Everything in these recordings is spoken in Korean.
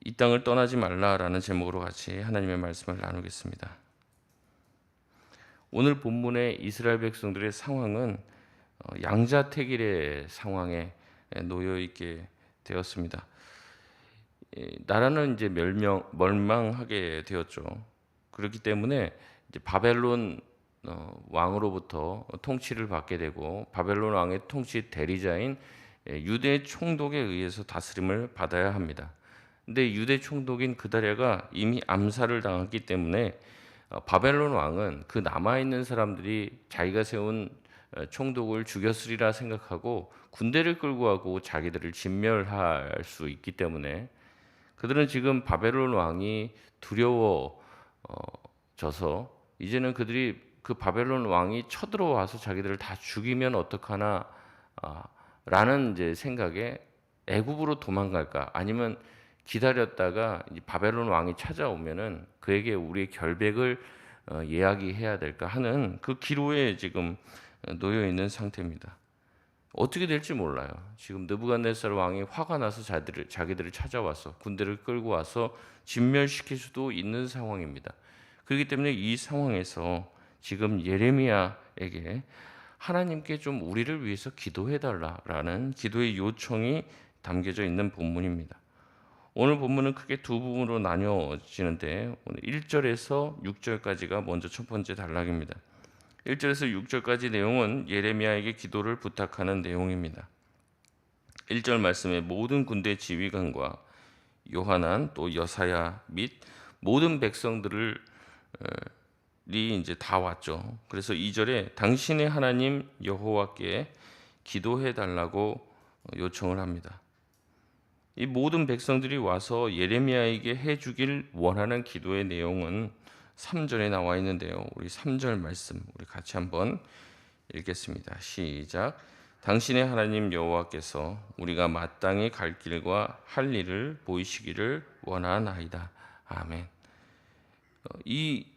이 땅을 떠나지 말라라는 제목으로 같이 하나님의 말씀을 나누겠습니다. 오늘 본문의 이스라엘 백성들의 상황은 양자택일의 상황에 놓여 있게 되었습니다. 나라는 이제 멸망하게 되었죠. 그렇기 때문에 이제 바벨론 왕으로부터 통치를 받게 되고 바벨론 왕의 통치 대리자인 유대 총독에 의해서 다스림을 받아야 합니다. 근데 유대 총독인 그다랴가 이미 암살을 당했기 때문에 바벨론 왕은 그 남아있는 사람들이 자기가 세운 총독을 죽였으리라 생각하고 군대를 끌고 가고 자기들을 진멸할 수 있기 때문에 그들은 지금 바벨론 왕이 두려워져서 이제는 그들이 그 바벨론 왕이 쳐들어와서 자기들을 다 죽이면 어떡하나 라는 이제 생각에 애굽으로 도망갈까 아니면 기다렸다가 바벨론 왕이 찾아오면은 그에게 우리의 결백을 이야기해야 될까 하는 그 기로에 지금 놓여 있는 상태입니다. 어떻게 될지 몰라요. 지금 느부갓네살 왕이 화가 나서 자기들을 찾아와서 군대를 끌고 와서 진멸시킬 수도 있는 상황입니다. 그렇기 때문에 이 상황에서 지금 예레미야에게 하나님께 좀 우리를 위해서 기도해 달라라는 기도의 요청이 담겨져 있는 본문입니다. 오늘 본문은 크게 두 부분으로 나뉘어지는데 오늘 1절에서 6절까지가 먼저 첫 번째 단락입니다. 1절에서 6절까지 내용은 예레미야에게 기도를 부탁하는 내용입니다. 1절 말씀에 모든 군대 지휘관과 요하난 또 여사야 및 모든 백성들이 이제 다 왔죠. 그래서 2절에 당신의 하나님 여호와께 기도해 달라고 요청을 합니다. 이 모든 백성들이 와서 예레미야에게 해주길 원하는 기도의 내용은 3절에 나와 있는데요. 우리 3절 말씀 우리 같이 한번 읽겠습니다. 시작. 당신의 하나님 여호와께서 우리가 마땅히 갈 길과 할 일을 보이시기를 원하나이다. 아멘. 이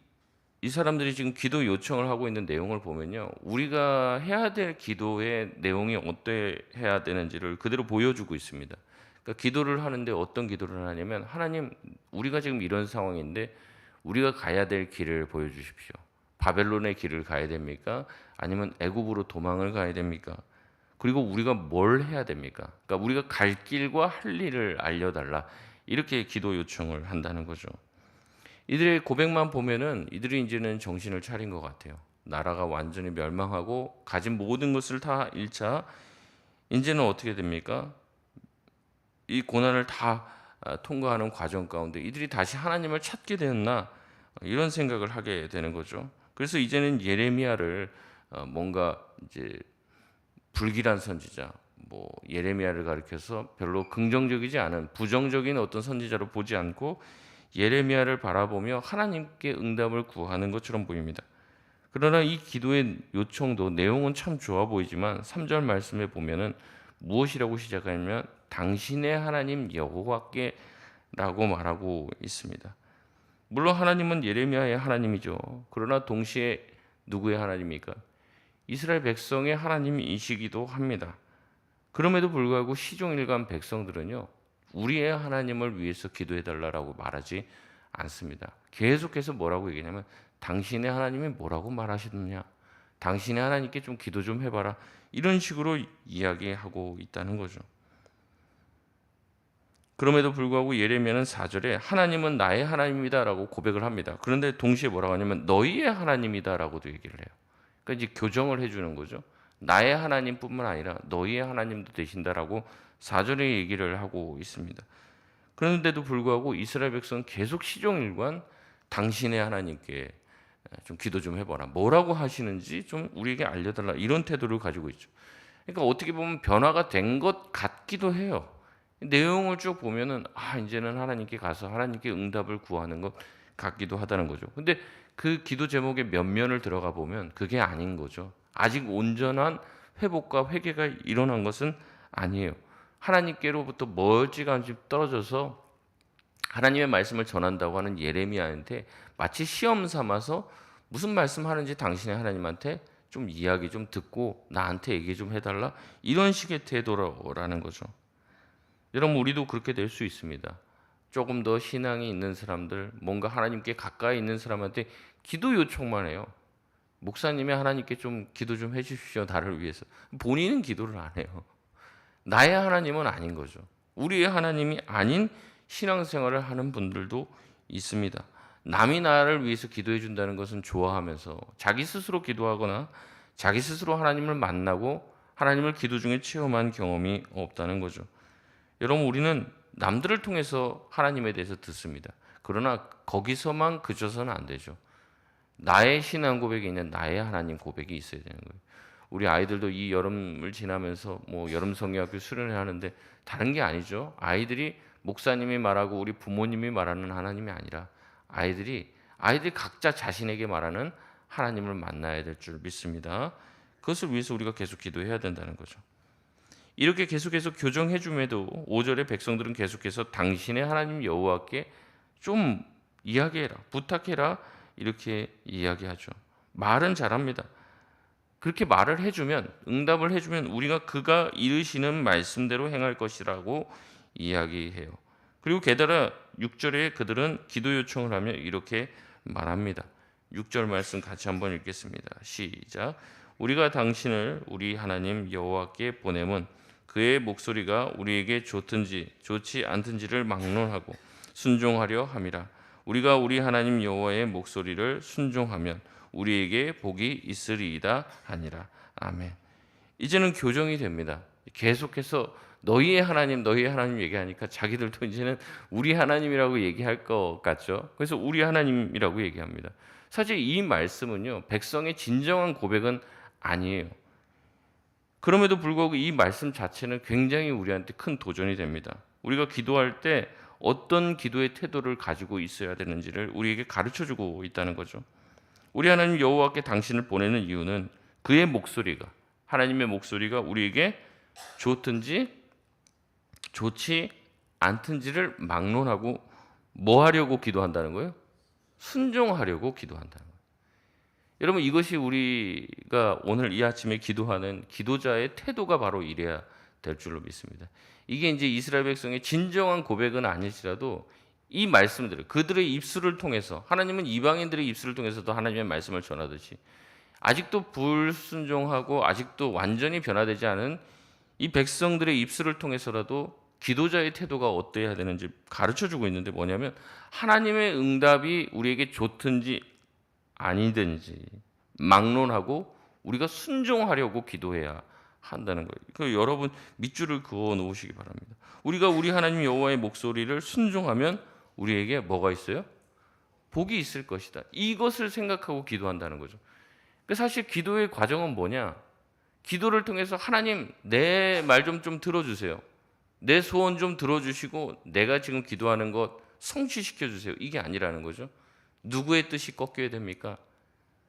사람들이 지금 기도 요청을 하고 있는 내용을 보면요. 우리가 해야 될 기도의 내용이 어떠해야 되는지를 그대로 보여주고 있습니다. 그러니까 기도를 하는데 어떤 기도를 하냐면 하나님 우리가 지금 이런 상황인데 우리가 가야 될 길을 보여주십시오. 바벨론의 길을 가야 됩니까? 아니면 애굽으로 도망을 가야 됩니까? 그리고 우리가 뭘 해야 됩니까? 그러니까 우리가 갈 길과 할 일을 알려달라. 이렇게 기도 요청을 한다는 거죠. 이들의 고백만 보면은 이들이 이제는 정신을 차린 것 같아요. 나라가 완전히 멸망하고 가진 모든 것을 다 잃자 이제는 어떻게 됩니까? 이 고난을 다 통과하는 과정 가운데 이들이 다시 하나님을 찾게 되었나 이런 생각을 하게 되는 거죠. 그래서 이제는 예레미야를 뭔가 이제 불길한 선지자, 뭐 예레미야를 가리켜서 별로 긍정적이지 않은 부정적인 어떤 선지자로 보지 않고 예레미야를 바라보며 하나님께 응답을 구하는 것처럼 보입니다. 그러나 이 기도의 요청도 내용은 참 좋아 보이지만 3절 말씀에 보면은 무엇이라고 시작하냐면 당신의 하나님 여호와께 라고 말하고 있습니다. 물론 하나님은 예레미야의 하나님이죠. 그러나 동시에 누구의 하나님입니까? 이스라엘 백성의 하나님이시기도 합니다. 그럼에도 불구하고 시종일관 백성들은요. 우리의 하나님을 위해서 기도해달라고 말하지 않습니다. 계속해서 뭐라고 얘기하냐면 당신의 하나님이 뭐라고 말하시느냐. 당신의 하나님께 좀 기도 좀 해봐라. 이런 식으로 이야기하고 있다는 거죠. 그럼에도 불구하고 예레미야는 4절에 하나님은 나의 하나님이다라고 고백을 합니다. 그런데 동시에 뭐라고 하냐면 너희의 하나님이다라고도 얘기를 해요. 그러니까 이제 교정을 해주는 거죠. 나의 하나님뿐만 아니라 너희의 하나님도 되신다라고 4절에 얘기를 하고 있습니다. 그런데도 불구하고 이스라엘 백성은 계속 시종일관 당신의 하나님께 좀 기도 좀 해봐라. 뭐라고 하시는지 좀 우리에게 알려달라. 이런 태도를 가지고 있죠. 그러니까 어떻게 보면 변화가 된 것 같기도 해요. 내용을 쭉 보면은 이제는 하나님께 가서 하나님께 응답을 구하는 것 같기도 하다는 거죠. 근데 그 기도 제목의 면면을 들어가 보면 그게 아닌 거죠. 아직 온전한 회복과 회개가 일어난 것은 아니에요. 하나님께로부터 멀찌감치 떨어져서 하나님의 말씀을 전한다고 하는 예레미야한테 마치 시험 삼아서 무슨 말씀하는지 당신의 하나님한테 좀 이야기 좀 듣고 나한테 얘기 좀 해달라 이런 식의 태도라는 거죠. 여러분 우리도 그렇게 될 수 있습니다. 조금 더 신앙이 있는 사람들, 뭔가 하나님께 가까이 있는 사람한테 기도 요청만 해요. 목사님이 하나님께 좀 기도 좀 해주십시오, 나를 위해서. 본인은 기도를 안 해요. 나의 하나님은 아닌 거죠. 우리의 하나님이 아닌 신앙생활을 하는 분들도 있습니다. 남이 나를 위해서 기도해 준다는 것은 좋아하면서 자기 스스로 기도하거나 자기 스스로 하나님을 만나고 하나님을 기도 중에 체험한 경험이 없다는 거죠. 여러분, 우리는 남들을 통해서 하나님에 대해서 듣습니다. 그러나 거기서만 그쳐서는 안 되죠. 나의 신앙 고백이 있는 나의 하나님 고백이 있어야 되는 거예요. 우리 아이들도 이 여름을 지나면서 뭐 여름 성경학교 수련회 하는데 다른 게 아니죠. 아이들이 목사님이 말하고 우리 부모님이 말하는 하나님이 아니라 아이들이 각자 자신에게 말하는 하나님을 만나야 될 줄 믿습니다. 그것을 위해서 우리가 계속 기도해야 된다는 거죠. 이렇게 계속해서 교정해 줌에도 5절의 백성들은 계속해서 당신의 하나님 여호와께 좀 이야기해라, 부탁해라, 이렇게 이야기하죠. 말은 잘합니다. 그렇게 말을 해주면, 응답을 해주면 우리가 그가 이르시는 말씀대로 행할 것이라고 이야기해요. 그리고 게다가 6절에 그들은 기도 요청을 하며 이렇게 말합니다. 6절 말씀 같이 한번 읽겠습니다. 시작. 우리가 당신을 우리 하나님 여호와께 보내면 그의 목소리가 우리에게 좋든지 좋지 않든지를 막론하고 순종하려 함이라. 우리가 우리 하나님 여호와의 목소리를 순종하면 우리에게 복이 있으리이다 하니라. 아멘. 이제는 교정이 됩니다. 계속해서 너희의 하나님 얘기하니까 자기들도 이제는 우리 하나님이라고 얘기할 것 같죠. 그래서 우리 하나님이라고 얘기합니다. 사실 이 말씀은요, 백성의 진정한 고백은 아니에요. 그럼에도 불구하고 이 말씀 자체는 굉장히 우리한테 큰 도전이 됩니다. 우리가 기도할 때 어떤 기도의 태도를 가지고 있어야 되는지를 우리에게 가르쳐주고 있다는 거죠. 우리 하나님 여호와께 당신을 보내는 이유는 그의 목소리가, 하나님의 목소리가 우리에게 좋든지 좋지 않든지를 막론하고 뭐 하려고 기도한다는 거예요? 순종하려고 기도한다는 거예요. 여러분, 이것이 우리가 오늘 이 아침에 기도하는 기도자의 태도가 바로 이래야 될 줄로 믿습니다. 이게 이제 이스라엘 백성의 진정한 고백은 아닐지라도 이 말씀들을 그들의 입술을 통해서, 하나님은 이방인들의 입술을 통해서도 하나님의 말씀을 전하듯이 아직도 불순종하고 아직도 완전히 변화되지 않은 이 백성들의 입술을 통해서라도 기도자의 태도가 어때야 되는지 가르쳐주고 있는데, 뭐냐면 하나님의 응답이 우리에게 좋든지 아니든지 막론하고 우리가 순종하려고 기도해야 한다는 거예요. 그 여러분 밑줄을 그어 놓으시기 바랍니다. 우리가 우리 하나님 여호와의 목소리를 순종하면 우리에게 뭐가 있어요? 복이 있을 것이다. 이것을 생각하고 기도한다는 거죠. 사실 기도의 과정은 뭐냐? 기도를 통해서 하나님 내 말 좀 들어주세요. 내 소원 좀 들어주시고 내가 지금 기도하는 것 성취시켜 주세요. 이게 아니라는 거죠. 누구의 뜻이 꺾여야 됩니까?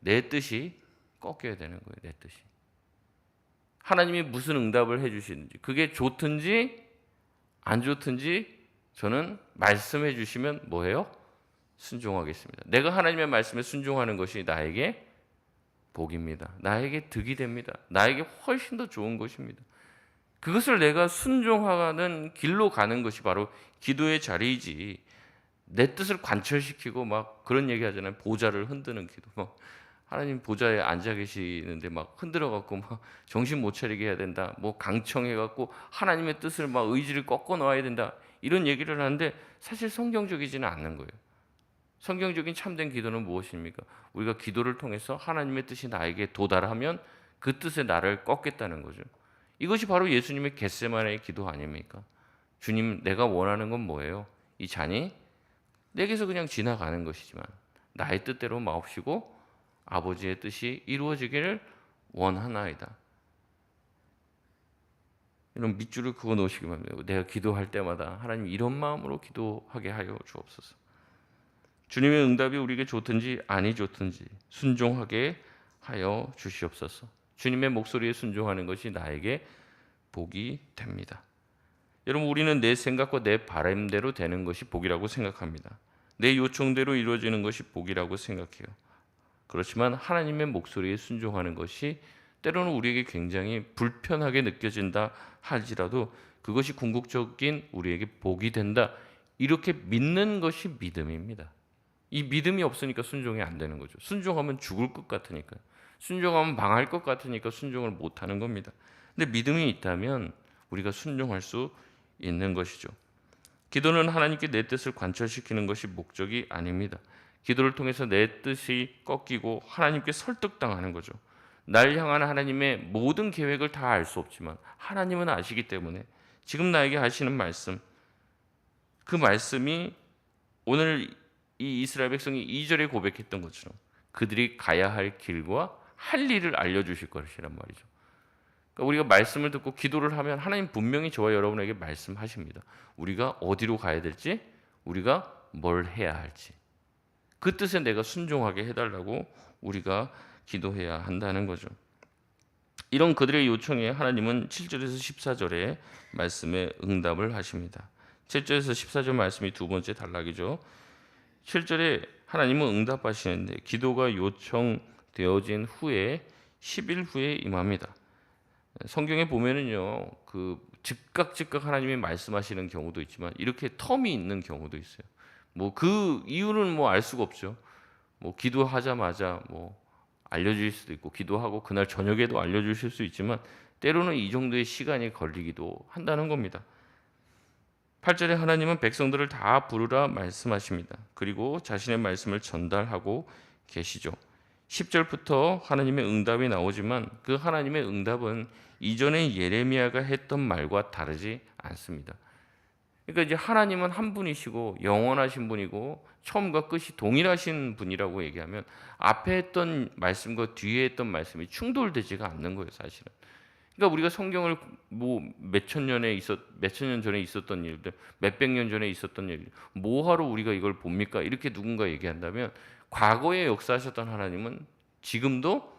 내 뜻이 꺾여야 되는 거예요. 내 뜻이. 하나님이 무슨 응답을 해주시는지, 그게 좋든지 안 좋든지 저는 말씀해 주시면 뭐예요? 순종하겠습니다. 내가 하나님의 말씀에 순종하는 것이 나에게 복입니다. 나에게 득이 됩니다. 나에게 훨씬 더 좋은 것입니다. 그것을 내가 순종하는 길로 가는 것이 바로 기도의 자리이지, 내 뜻을 관철시키고 막 그런 얘기 하잖아요. 보좌를 흔드는 기도. 막 하나님 보좌에 앉아 계시는데 막 흔들어 갖고 막 정신 못 차리게 해야 된다. 뭐 강청해 갖고 하나님의 뜻을 막 의지를 꺾어 놓아야 된다. 이런 얘기를 하는데 사실 성경적이지는 않는 거예요. 성경적인 참된 기도는 무엇입니까? 우리가 기도를 통해서 하나님의 뜻이 나에게 도달하면 그 뜻에 나를 꺾겠다는 거죠. 이것이 바로 예수님의 겟세마네의 기도 아닙니까? 주님, 내가 원하는 건 뭐예요? 이 잔이 내게서 그냥 지나가는 것이지만 나의 뜻대로 마옵시고 아버지의 뜻이 이루어지기를 원하나이다. 이런 밑줄을 그어 놓으시기 바랍니다. 내가 기도할 때마다 하나님 이런 마음으로 기도하게 하여 주옵소서. 주님의 응답이 우리에게 좋든지 아니 좋든지 순종하게 하여 주시옵소서. 주님의 목소리에 순종하는 것이 나에게 복이 됩니다. 여러분, 우리는 내 생각과 내 바람대로 되는 것이 복이라고 생각합니다. 내 요청대로 이루어지는 것이 복이라고 생각해요. 그렇지만 하나님의 목소리에 순종하는 것이 때로는 우리에게 굉장히 불편하게 느껴진다 할지라도 그것이 궁극적인 우리에게 복이 된다, 이렇게 믿는 것이 믿음입니다. 이 믿음이 없으니까 순종이 안 되는 거죠. 순종하면 죽을 것 같으니까. 순종하면 망할 것 같으니까 순종을 못 하는 겁니다. 근데 믿음이 있다면 우리가 순종할 수 있는 것이죠. 기도는 하나님께 내 뜻을 관철시키는 것이 목적이 아닙니다. 기도를 통해서 내 뜻이 꺾이고 하나님께 설득당하는 거죠. 날 향한 하나님의 모든 계획을 다 알 수 없지만 하나님은 아시기 때문에 지금 나에게 하시는 말씀, 그 말씀이 오늘 이 이스라엘 백성이 2절에 고백했던 것처럼 그들이 가야 할 길과 할 일을 알려주실 것이란 말이죠. 그러니까 우리가 말씀을 듣고 기도를 하면 하나님 분명히 저와 여러분에게 말씀하십니다. 우리가 어디로 가야 될지, 우리가 뭘 해야 할지, 그 뜻에 내가 순종하게 해달라고 우리가 기도해야 한다는 거죠. 이런 그들의 요청에 하나님은 7절에서 14절의 말씀에 응답을 하십니다. 7절에서 14절 말씀이 두 번째 단락이죠. 7절에 하나님은 응답하시는데 기도가 요청되어진 후에 10일 후에 임합니다. 성경에 보면은요, 그 즉각 하나님이 말씀하시는 경우도 있지만 이렇게 텀이 있는 경우도 있어요. 뭐 그 이유는 뭐 알 수가 없죠. 뭐 기도하자마자 뭐 알려주실 수도 있고 기도하고 그날 저녁에도 알려주실 수 있지만 때로는 이 정도의 시간이 걸리기도 한다는 겁니다. 8절에 하나님은 백성들을 다 부르라 말씀하십니다. 그리고 자신의 말씀을 전달하고 계시죠. 10절부터 하나님의 응답이 나오지만 그 하나님의 응답은 이전에 예레미야가 했던 말과 다르지 않습니다. 그러니까 이제 하나님은 한 분이시고 영원하신 분이고 처음과 끝이 동일하신 분이라고 얘기하면 앞에 했던 말씀과 뒤에 했던 말씀이 충돌되지가 않는 거예요, 사실은. 그러니까 우리가 성경을 뭐 몇천 년 전에 있었던 일들, 몇백 년 전에 있었던 일, 뭐하러 우리가 이걸 봅니까? 이렇게 누군가 얘기한다면 과거에 역사하셨던 하나님은 지금도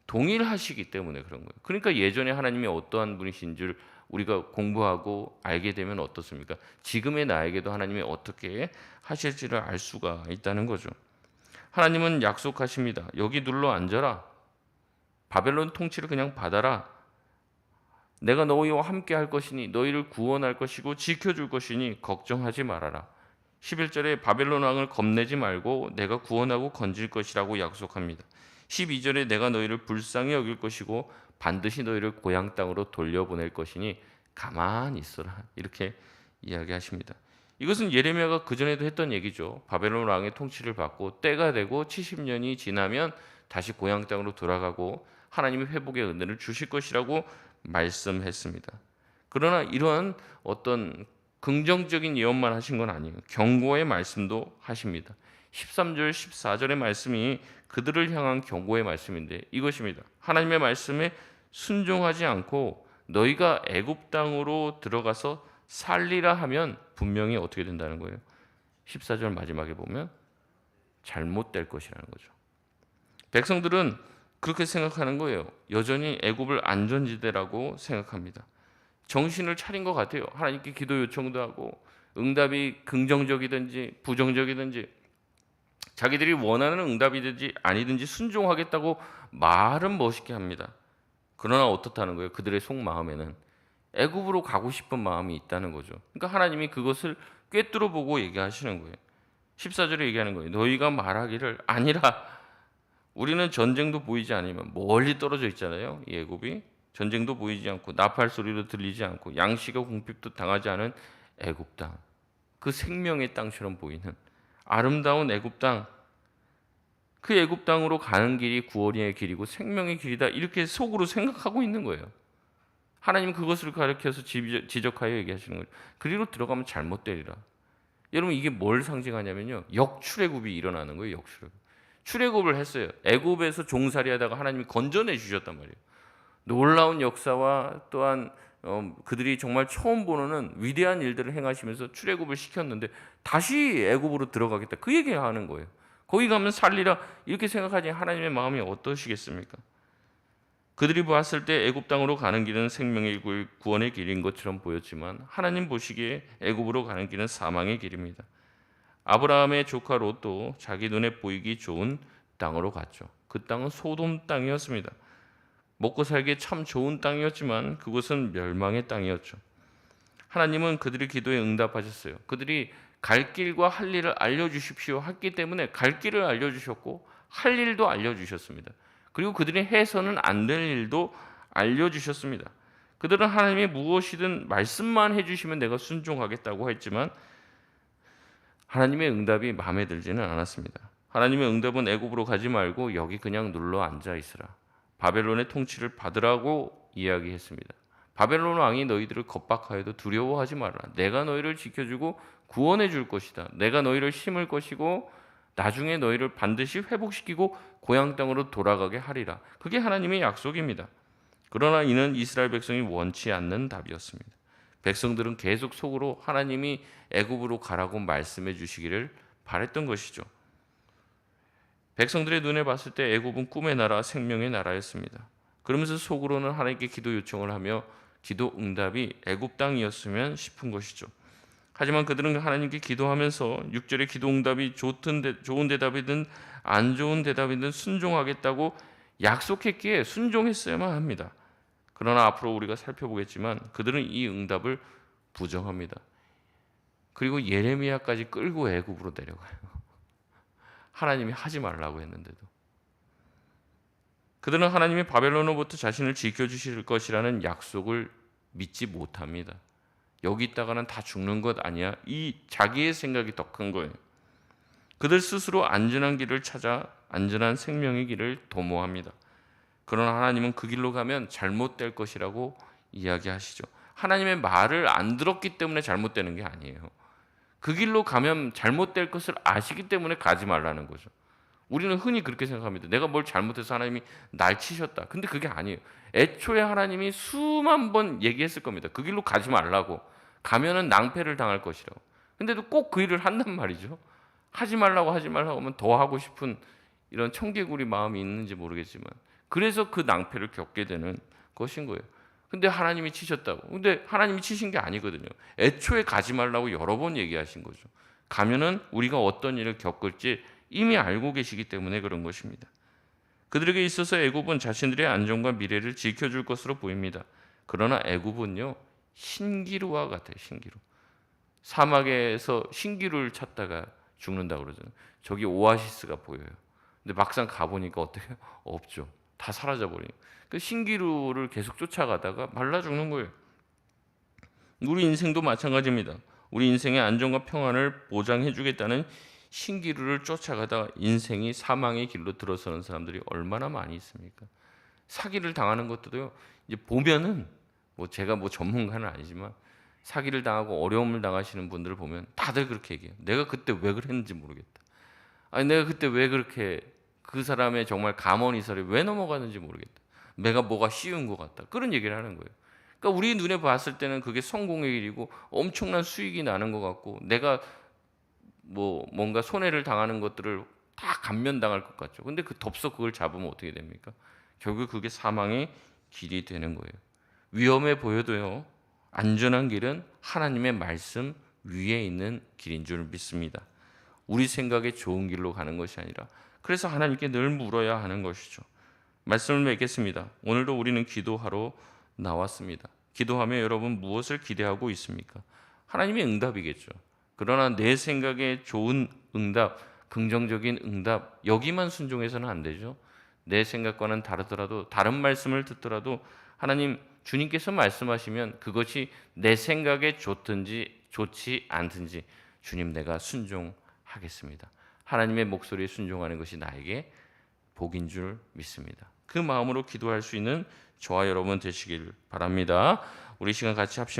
동일하시기 때문에 그런 거예요. 그러니까 예전에 하나님이 어떠한 분이신 줄 우리가 공부하고 알게 되면 어떻습니까? 지금의 나에게도 하나님이 어떻게 하실지를 알 수가 있다는 거죠. 하나님은 약속하십니다. 여기 눌러 앉아라. 바벨론 통치를 그냥 받아라. 내가 너희와 함께 할 것이니 너희를 구원할 것이고 지켜줄 것이니 걱정하지 말아라. 11절에 바벨론 왕을 겁내지 말고 내가 구원하고 건질 것이라고 약속합니다. 12절에 내가 너희를 불쌍히 여길 것이고 반드시 너희를 고향 땅으로 돌려보낼 것이니 가만히 있어라. 이렇게 이야기하십니다. 이것은 예레미야가 그전에도 했던 얘기죠. 바벨론 왕의 통치를 받고 때가 되고 70년이 지나면 다시 고향 땅으로 돌아가고 하나님이 회복의 은혜를 주실 것이라고 말씀했습니다. 그러나 이러한 어떤 긍정적인 예언만 하신 건 아니에요. 경고의 말씀도 하십니다. 13절, 14절의 말씀이 그들을 향한 경고의 말씀인데 이것입니다. 하나님의 말씀에 순종하지 않고 너희가 애굽 땅으로 들어가서 살리라 하면 분명히 어떻게 된다는 거예요? 14절 마지막에 보면 잘못될 것이라는 거죠. 백성들은 그렇게 생각하는 거예요. 여전히 애굽을 안전지대라고 생각합니다. 정신을 차린 것 같아요. 하나님께 기도 요청도 하고 응답이 긍정적이든지 부정적이든지 자기들이 원하는 응답이든지 아니든지 순종하겠다고 말은 멋있게 합니다. 그러나 어떻다는 거예요? 그들의 속마음에는 애굽으로 가고 싶은 마음이 있다는 거죠. 그러니까 하나님이 그것을 꿰뚫어 보고 얘기하시는 거예요. 14절에 얘기하는 거예요. 너희가 말하기를 아니라 우리는 전쟁도 보이지 않으면 멀리 떨어져 있잖아요. 이 애굽이 전쟁도 보이지 않고 나팔 소리도 들리지 않고 양식과 궁핍도 당하지 않은 애굽 땅, 그 생명의 땅처럼 보이는 아름다운 애굽 땅, 그 애굽 땅으로 가는 길이 구원의 길이고 생명의 길이다 이렇게 속으로 생각하고 있는 거예요. 하나님은 그것을 가르쳐서 지적하여 얘기하시는 거예요. 그리로 들어가면 잘못되리라. 여러분 이게 뭘 상징하냐면요, 역출애굽이 일어나는 거예요. 역출애굽. 출애굽을 했어요. 애굽에서 종살이하다가 하나님이 건져내 주셨단 말이에요. 놀라운 역사와 또한 그들이 정말 처음 보는 위대한 일들을 행하시면서 출애굽을 시켰는데 다시 애굽으로 들어가겠다 그 얘기하는 거예요. 거기 가면 살리라 이렇게 생각하지 하나님의 마음이 어떠시겠습니까? 그들이 보았을 때 애굽 땅으로 가는 길은 생명의 길, 구원의 길인 것처럼 보였지만 하나님 보시기에 애굽으로 가는 길은 사망의 길입니다. 아브라함의 조카 롯도 자기 눈에 보이기 좋은 땅으로 갔죠. 그 땅은 소돔 땅이었습니다. 먹고 살기에 참 좋은 땅이었지만 그곳은 멸망의 땅이었죠. 하나님은 그들의 기도에 응답하셨어요. 그들이 갈 길과 할 일을 알려주십시오 했기 때문에 갈 길을 알려주셨고 할 일도 알려주셨습니다. 그리고 그들이 해서는 안 될 일도 알려주셨습니다. 그들은 하나님이 무엇이든 말씀만 해주시면 내가 순종하겠다고 했지만 하나님의 응답이 마음에 들지는 않았습니다. 하나님의 응답은 애굽으로 가지 말고 여기 그냥 눌러 앉아 있으라. 바벨론의 통치를 받으라고 이야기했습니다. 바벨론 왕이 너희들을 겁박하여도 두려워하지 말라. 내가 너희를 지켜주고 구원해 줄 것이다. 내가 너희를 심을 것이고 나중에 너희를 반드시 회복시키고 고향 땅으로 돌아가게 하리라. 그게 하나님의 약속입니다. 그러나 이는 이스라엘 백성이 원치 않는 답이었습니다. 백성들은 계속 속으로 하나님이 애굽으로 가라고 말씀해 주시기를 바랬던 것이죠. 백성들의 눈에 봤을 때 애굽은 꿈의 나라, 생명의 나라였습니다. 그러면서 속으로는 하나님께 기도 요청을 하며 기도 응답이 애굽 땅이었으면 싶은 것이죠. 하지만 그들은 하나님께 기도하면서 6절의 기도 응답이 좋은 대답이든 안 좋은 대답이든 순종하겠다고 약속했기에 순종했어야만 합니다. 그러나 앞으로 우리가 살펴보겠지만 그들은 이 응답을 부정합니다. 그리고 예레미야까지 끌고 애굽으로 내려가요. 하나님이 하지 말라고 했는데도. 그들은 하나님이 바벨론으로부터 자신을 지켜주실 것이라는 약속을 믿지 못합니다. 여기 있다가는 다 죽는 것 아니야? 이 자기의 생각이 더 큰 거예요. 그들 스스로 안전한 길을 찾아 안전한 생명의 길을 도모합니다. 그러나 하나님은 그 길로 가면 잘못될 것이라고 이야기하시죠. 하나님의 말을 안 들었기 때문에 잘못되는 게 아니에요. 그 길로 가면 잘못될 것을 아시기 때문에 가지 말라는 거죠. 우리는 흔히 그렇게 생각합니다. 내가 뭘 잘못해서 하나님이 날 치셨다. 근데 그게 아니에요. 애초에 하나님이 수만 번 얘기했을 겁니다. 그 길로 가지 말라고. 가면은 낭패를 당할 것이라고. 근데도 꼭 그 일을 한단 말이죠. 하지 말라고 하면 더 하고 싶은 이런 청개구리 마음이 있는지 모르겠지만 그래서 그 낭패를 겪게 되는 것인 거예요. 근데 하나님이 치셨다고. 근데 하나님이 치신 게 아니거든요. 애초에 가지 말라고 여러 번 얘기하신 거죠. 가면은 우리가 어떤 일을 겪을지 이미 알고 계시기 때문에 그런 것입니다. 그들에게 있어서 애굽은 자신들의 안전과 미래를 지켜줄 것으로 보입니다. 그러나 애굽은요 신기루와 같아요. 신기루. 사막에서 신기루를 찾다가 죽는다고 그러잖아요. 저기 오아시스가 보여요. 근데 막상 가보니까 어때요? 없죠. 다 사라져버려요. 그 신기루를 계속 쫓아가다가 말라 죽는 거예요. 우리 인생도 마찬가지입니다. 우리 인생의 안전과 평안을 보장해 주겠다는 신기루를 쫓아가다 인생이 사망의 길로 들어서는 사람들이 얼마나 많이 있습니까? 사기를 당하는 것도요. 이제 보면은 제가 전문가는 아니지만 사기를 당하고 어려움을 당하시는 분들을 보면 다들 그렇게 얘기해요. 내가 그때 왜 그랬는지 모르겠다. 아니 내가 그때 왜 그렇게 그 사람의 정말 감언이설에 왜 넘어갔는지 모르겠다. 내가 뭐가 쉬운 것 같다. 그런 얘기를 하는 거예요. 그러니까 우리 눈에 봤을 때는 그게 성공의 길이고 엄청난 수익이 나는 것 같고 내가 뭔가 손해를 당하는 것들을 다 감면당할 것 같죠. 근데 덥석 그걸 잡으면 어떻게 됩니까? 결국 그게 사망의 길이 되는 거예요. 위험해 보여도요. 안전한 길은 하나님의 말씀 위에 있는 길인 줄 믿습니다. 우리 생각에 좋은 길로 가는 것이 아니라 그래서 하나님께 늘 물어야 하는 것이죠. 말씀을 맺겠습니다. 오늘도 우리는 기도하러 나왔습니다. 기도하며 여러분 무엇을 기대하고 있습니까? 하나님의 응답이겠죠. 그러나 내 생각에 좋은 응답, 긍정적인 응답 여기만 순종해서는 안 되죠. 내 생각과는 다르더라도 다른 말씀을 듣더라도 하나님 주님께서 말씀하시면 그것이 내 생각에 좋든지 좋지 않든지 주님 내가 순종하겠습니다. 하나님의 목소리에 순종하는 것이 나에게 복인 줄 믿습니다. 그 마음으로 기도할 수 있는 저와 여러분 되시길 바랍니다. 우리 시간 같이 합심해서